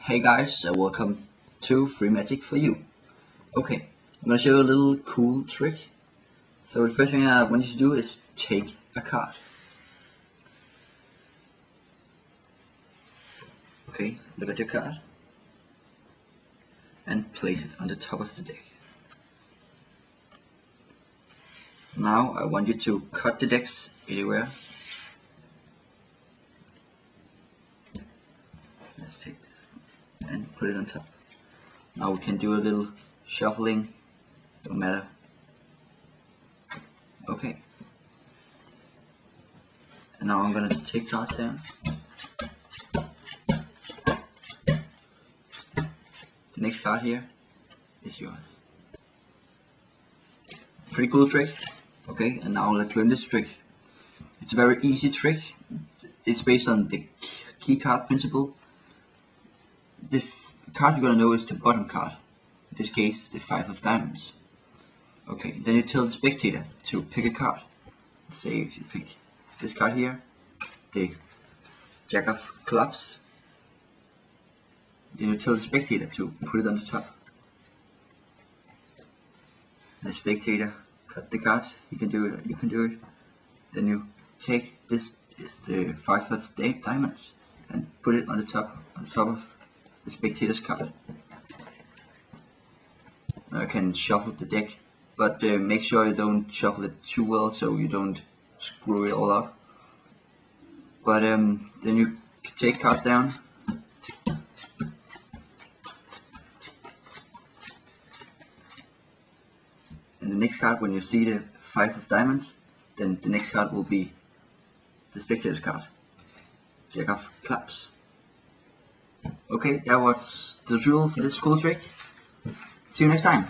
Hey guys, welcome to Free Magic for You. Okay, I'm gonna show you a little cool trick. So the first thing I want you to do is take a card. Okay, look at your card and place it on the top of the deck. Now I want you to cut the decks anywhere. Let's take this and put it on top. Now we can do a little shuffling, don't matter. Okay. And now I'm gonna take cards down. The next card here is yours. Pretty cool trick. Okay, and now let's learn this trick. It's a very easy trick. It's based on the key card principle. The card you're gonna know is the bottom card. In this case, the 5 of diamonds. Okay, then you tell the spectator to pick a card. Say if you pick this card here, the Jack of Clubs. Then you tell the spectator to put it on the top. The spectator cut the card. You can do it. You can do it. Then you take this is the 5 of diamonds and put it on the top of the spectator's card. Now you can shuffle the deck, but make sure you don't shuffle it too well so you don't screw it all up. But then you take cards down. And the next card, when you see the 5 of diamonds, then the next card will be the spectator's card, Jack of Clubs. Okay, that was the drill for this cool trick. See you next time.